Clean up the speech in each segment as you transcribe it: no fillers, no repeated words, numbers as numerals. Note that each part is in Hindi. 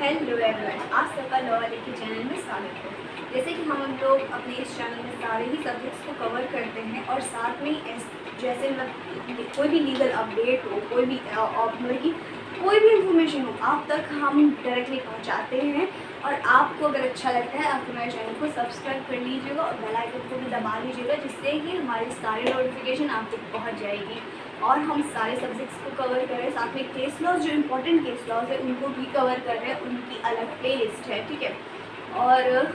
हेलो एवरीवन, आप सबका लॉ वाले के चैनल में स्वागत है। जैसे कि हम लोग अपने इस चैनल में सारे ही सब्जेक्ट्स को कवर करते हैं और साथ में जैसे मतलब कोई भी लीगल अपडेट हो, कोई भी मतलब कि कोई भी इंफॉर्मेशन हो आप तक हम डायरेक्टली पहुंचाते हैं। और आपको अगर अच्छा लगता है आप हमारे चैनल को सब्सक्राइब कर लीजिएगा और बेल आइकन को भी दबा लीजिएगा, जिससे कि हमारी सारी नोटिफिकेशन आप तक पहुँच जाएगी और हम सारे सब्जेक्ट्स को कवर कर रहे हैं। साथ में केस लॉज, जो इम्पोर्टेंट केस लॉज है उनको भी कवर कर रहे हैं, उनकी अलग प्ले लिस्ट है, ठीक है। और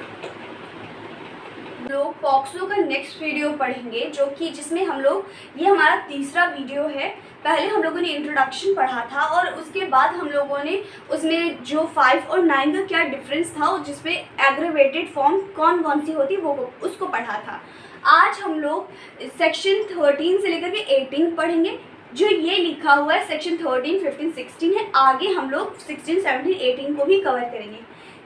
लोग पॉक्सो का नेक्स्ट वीडियो पढ़ेंगे, जो कि जिसमें हम लोग, ये हमारा तीसरा वीडियो है। पहले हम लोगों ने इंट्रोडक्शन पढ़ा था और उसके बाद हम लोगों ने उसमें जो 5 और 9 का क्या डिफरेंस था, जिसमें एग्रीवेटेड फॉर्म कौन कौन सी होती वो उसको पढ़ा था। आज हम लोग सेक्शन 13 से लेकर के 18 पढ़ेंगे। जो ये लिखा हुआ है सेक्शन 13, 15, 16 है। आगे हम लोग 16, 17, 18 को भी कवर करेंगे।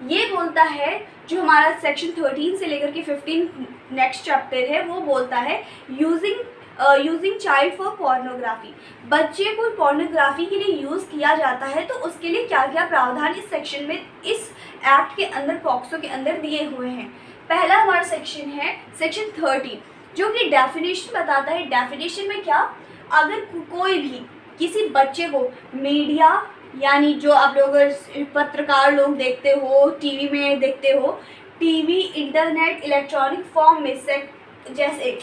ये बोलता है, जो हमारा सेक्शन 13 से लेकर के 15 नेक्स्ट चैप्टर है, वो बोलता है यूजिंग चाइल्ड फॉर पोर्नोग्राफी। बच्चे को पोर्नोग्राफी के लिए यूज़ किया जाता है तो उसके लिए क्या क्या प्रावधान इस सेक्शन में, इस एक्ट के अंदर, पॉक्सो के अंदर दिए हुए हैं। पहला हमारा सेक्शन है सेक्शन 13, जो कि डेफिनेशन बताता है। डेफिनेशन में क्या, अगर कोई भी किसी बच्चे को मीडिया, यानी जो आप लोग पत्रकार लोग देखते हो, टीवी में देखते हो, टीवी, इंटरनेट, इलेक्ट्रॉनिक फॉर्म में से, जैसे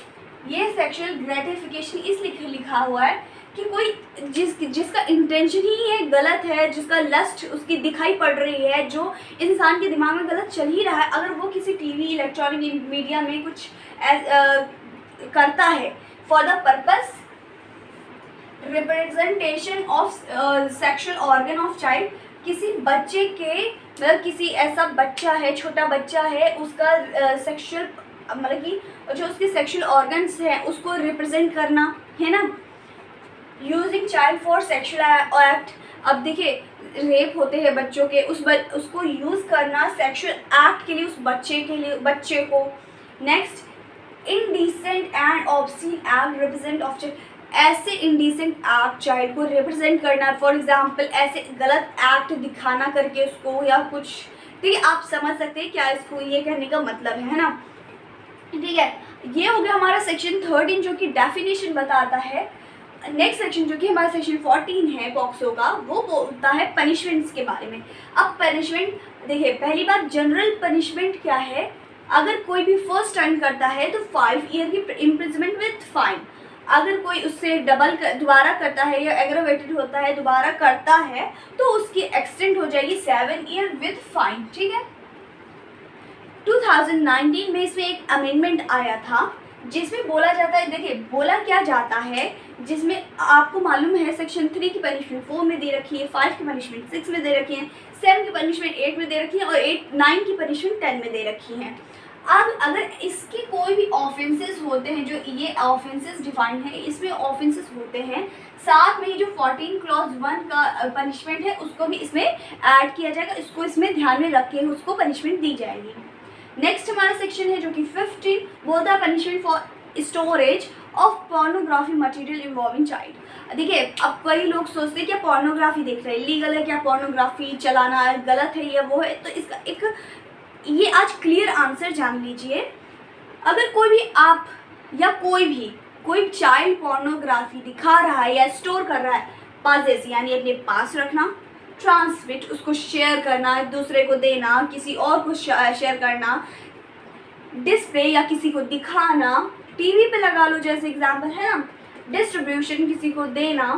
ये सेक्सुअल ग्रेटिफिकेशन इसलिए लिखा हुआ है कि कोई जिसका इंटेंशन ही है गलत है, जिसका लस्ट उसकी दिखाई पड़ रही है, जो इंसान के दिमाग में गलत चल ही रहा है, अगर वो किसी टीवी, इलेक्ट्रॉनिक मीडिया में कुछ करता है for the purpose representation of sexual organ of child, किसी बच्चे के, मतलब किसी ऐसा बच्चा है, छोटा बच्चा है, उसका सेक्सुअल, मतलब कि जो उसके सेक्सुअल ऑर्गन्स हैं उसको रिप्रेजेंट करना है ना, using child for sexual act. अब देखिए, रेप होते हैं बच्चों के, उसको यूज़ करना सेक्सुअल एक्ट के लिए, उस बच्चे को। Next, indecent and obscene act represent of child, ऐसे इंडिसेंट एक्ट चाइल्ड को रिप्रेजेंट करना, फॉर एग्जांपल ऐसे गलत एक्ट दिखाना करके उसको, या कुछ, ठीक है, आप समझ सकते हैं क्या इसको ये कहने का मतलब है ना, ठीक है। ये हो गया हमारा सेक्शन 13, जो कि डेफिनेशन बताता है। नेक्स्ट सेक्शन, जो कि हमारा सेक्शन 14 है पॉक्सो का, वो बोलता है पनिशमेंट्स के बारे में। अब पनिशमेंट देखिए, पहली बात, जनरल पनिशमेंट क्या है, अगर कोई भी फर्स्ट टाइम करता है तो 5 ईयर की इम्प्रिजमेंट विथ फाइन। अगर कोई उससे डबल दोबारा करता है या एग्रावेटेड होता है, दोबारा करता है, तो उसकी एक्सटेंड हो जाएगी 7 ईयर विथ फाइन, ठीक है। 2019 में इसमें एक अमेंडमेंट आया था, जिसमें बोला जाता है, देखिए बोला क्या जाता है, जिसमें आपको मालूम है सेक्शन 3 की पनिशमेंट 4 में दे रखी है, 5 की पनिशमेंट 6 में दे रखी है, 7 की पनिशमेंट 8 में दे रखी है और 9 की पनिशमेंट 10 में दे रखी है। अब अगर इसके कोई भी ऑफेंसेस होते हैं, जो ये ऑफेंसेस डिफाइन है, इसमें ऑफेंसेस होते हैं, साथ में जो 14 क्लॉज 1 का पनिशमेंट है उसको भी इसमें ऐड किया जाएगा, इसको इसमें ध्यान में रख के उसको पनिशमेंट दी जाएगी। नेक्स्ट हमारा सेक्शन है, जो कि 15, बोलता है punishment for storage of pornography material involving child. देखिए, अब कई लोग सोचते हैं क्या पोर्नोग्राफी देख रहे हैं, लीगल है क्या पोर्नोग्राफी चलाना, गलत है या वो है, तो इसका एक ये आज क्लियर आंसर जान लीजिए। अगर कोई भी आप या कोई चाइल्ड पोर्नोग्राफी दिखा रहा है या स्टोर कर रहा है, पाजेस यानी अपने पास रखना, ट्रांसमिट उसको शेयर करना, दूसरे को देना, किसी और को शेयर करना, डिस्प्ले या किसी को दिखाना, टीवी पे लगा लो जैसे एग्जांपल है ना, डिस्ट्रीब्यूशन किसी को देना,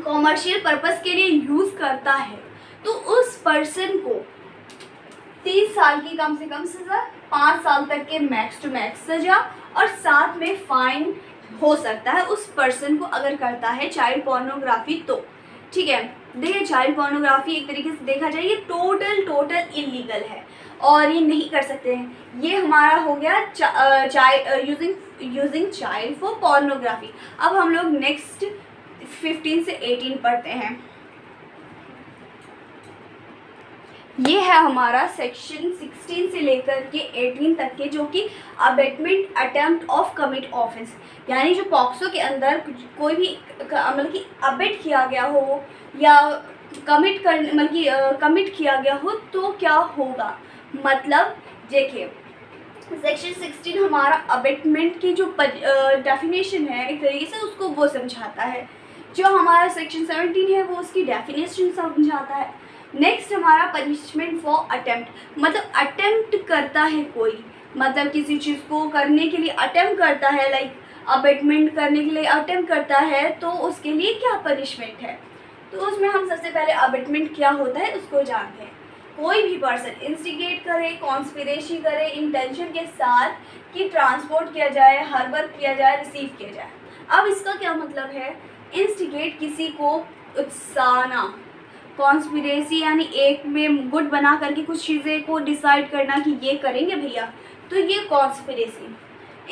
कॉमर्शियल पर्पस के लिए यूज़ करता है, तो उस पर्सन को 30 साल की कम से कम सज़ा, 5 साल तक के मैक्स टू मैक्स सज़ा और साथ में फाइन हो सकता है उस पर्सन को अगर करता है चाइल्ड पोर्नोग्राफी तो, ठीक है। देखिए, चाइल्ड पोर्नोग्राफी एक तरीके से देखा जाए ये टोटल इलीगल है और ये नहीं कर सकते हैं। ये हमारा हो गया यूजिंग चाइल्ड फॉर पोर्नोग्राफी। अब हम लोग नेक्स्ट 15 से 18 पढ़ते हैं। ये है हमारा सेक्शन 16 से लेकर के 18 तक के, जो कि abetment attempt of commit offence, यानी जो पॉक्सो के अंदर कोई भी मतलब कि अबेट किया गया हो या कमिट कर मतलब कि कमिट किया गया हो तो क्या होगा। मतलब देखिए सेक्शन 16 हमारा अबेटमेंट की जो डेफिनेशन है एक तरीके से उसको वो समझाता है, जो हमारा सेक्शन 17 है वो उसकी डेफिनेशन समझाता है। नेक्स्ट हमारा पनिशमेंट फॉर अटेम्प्ट, मतलब अटेम्प्ट करता है कोई, मतलब किसी चीज़ को करने के लिए अटेम्प्ट करता है, लाइक अबेटमेंट करने के लिए अटेम्प्ट करता है तो उसके लिए क्या पनिशमेंट है। तो उसमें हम सबसे पहले अबेटमेंट क्या होता है उसको जानते हैं। कोई भी पर्सन इंस्टिगेट करे, कॉन्स्पिरेसी करे इंटेंशन के साथ कि ट्रांसपोर्ट किया जाए, हर्बर किया जाए, रिसीव किया जाए। अब इसका क्या मतलब है, इंस्टिगेट किसी को उकसाना, कॉन्स्पिरेसी यानी एक में गुट बना करके कुछ चीज़ें को डिसाइड करना कि ये करेंगे भैया, तो ये कॉन्स्पिरेसी।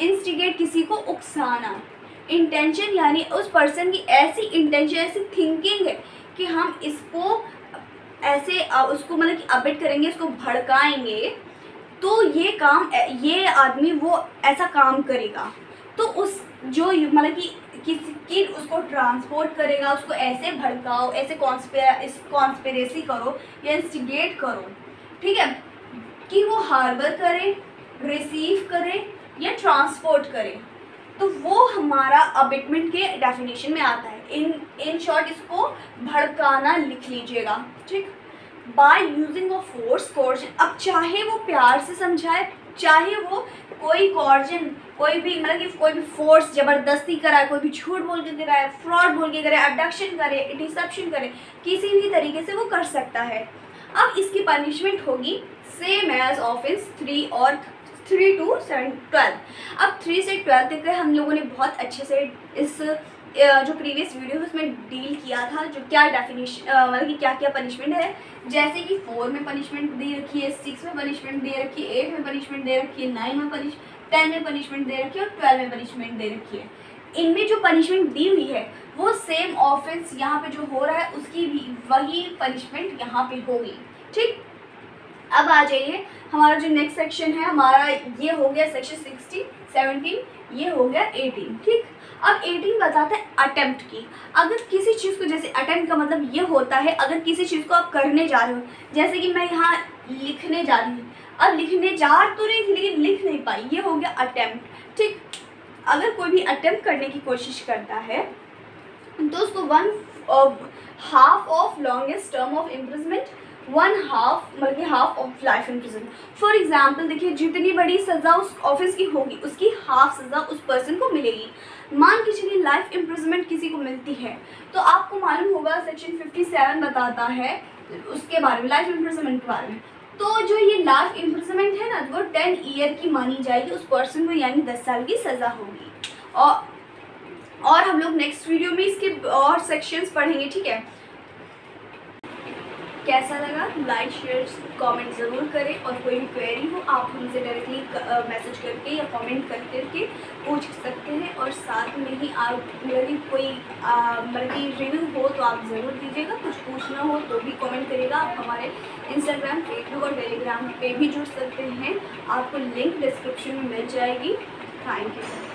इंस्टिगेट किसी को उकसाना, इंटेंशन यानी उस पर्सन की ऐसी इंटेंशन, ऐसी थिंकिंग है कि हम इसको ऐसे उसको मतलब कि अबेट करेंगे, इसको भड़काएंगे तो ये काम, ये आदमी वो ऐसा काम करेगा। तो उस जो मतलब कि किसी उसको ट्रांसपोर्ट करेगा, उसको ऐसे भड़काओ, ऐसे कॉन्स्पिरेसी करो या इंस्टिगेट करो, ठीक है, कि वो हार्बर करे, रिसीव करे या ट्रांसपोर्ट करे, तो वो हमारा अबेटमेंट के डेफिनेशन में आता है। इन शॉर्ट इसको भड़काना लिख लीजिएगा, ठीक। By using of force, coercion, अब चाहे वो प्यार से समझाए, चाहे वो कोई कॉर्जन, कोई भी मतलब कि कोई भी फोर्स ज़बरदस्ती कराए, कोई भी झूठ बोल के कराए, फ्रॉड बोल के करे, अबडक्शन करे, डिसेप्शन करे, किसी भी तरीके से वो कर सकता है। अब इसकी पनिशमेंट होगी सेम एज ऑफेंस 3 और 3 to 7 12। अब 3 से 12 तक हम लोगों ने बहुत अच्छे से इस जो प्रीवियस वीडियो है उसमें डील किया था, जो क्या डेफिनेशन मतलब कि क्या क्या पनिशमेंट है। जैसे कि 4 में पनिशमेंट दे रखी है, 6 में पनिशमेंट दे रखी है, 8 में पनिशमेंट दे रखी है, 9 में 10 में पनिशमेंट दे रखी है और 12 में पनिशमेंट दे रखी है। इनमें जो पनिशमेंट दी हुई है वो सेम ऑफेंस यहाँ पे जो हो रहा है उसकी भी वही पनिशमेंट यहाँ पे होगी, ठीक। अब आ जाइए, हमारा जो नेक्स्ट सेक्शन है हमारा ये हो गया सेक्शन 16, 17, ये हो गया 18, ठीक। अब 18 बताता है अटेम्प्ट की। अगर किसी चीज़ को, जैसे अटेम्प्ट का मतलब ये होता है अगर किसी चीज़ को आप करने जा रहे हो, जैसे कि मैं यहाँ लिखने जा रही हूँ, अब लिखने जा तो रही थी लेकिन लिख नहीं पाई, ये हो गया अटेम्प्ट, ठीक। अगर कोई भी अटेम्प्ट करने की कोशिश करता है तो उसको 1/2 of longest term of imprisonment, 1/2 मतलब half of life in prison. For example देखिए, जितनी बड़ी सज़ा उस ऑफिस की होगी उसकी हाफ सज़ा उस पर्सन को मिलेगी। मान के चलिए लाइफ इम्प्रिजमेंट किसी को मिलती है, तो आपको मालूम होगा सेक्शन 57 बताता है उसके बारे में, लाइफ इम्प्रिजमेंट के बारे में। तो जो ये लाइफ इम्प्रिजमेंट है ना, वो 10 ईयर की मानी जाएगी उस पर्सन को, यानी 10 साल की सज़ा होगी। और हम लोग नेक्स्ट वीडियो में इसके और सेक्शंस पढ़ेंगे, ठीक है। कैसा लगा लाइक शेयर कमेंट ज़रूर करें, और कोई भी क्वेरी हो आप हमसे डायरेक्टली मैसेज करके या कमेंट करके पूछ सकते हैं। और साथ में ही आप यदि कोई मतलब कि रिव्यू हो तो आप ज़रूर दीजिएगा, कुछ पूछना हो तो भी कमेंट करिएगा। आप हमारे इंस्टाग्राम, फेसबुक और टेलीग्राम पे भी जुड़ सकते हैं, आपको लिंक डिस्क्रिप्शन में मिल जाएगी। Thank you.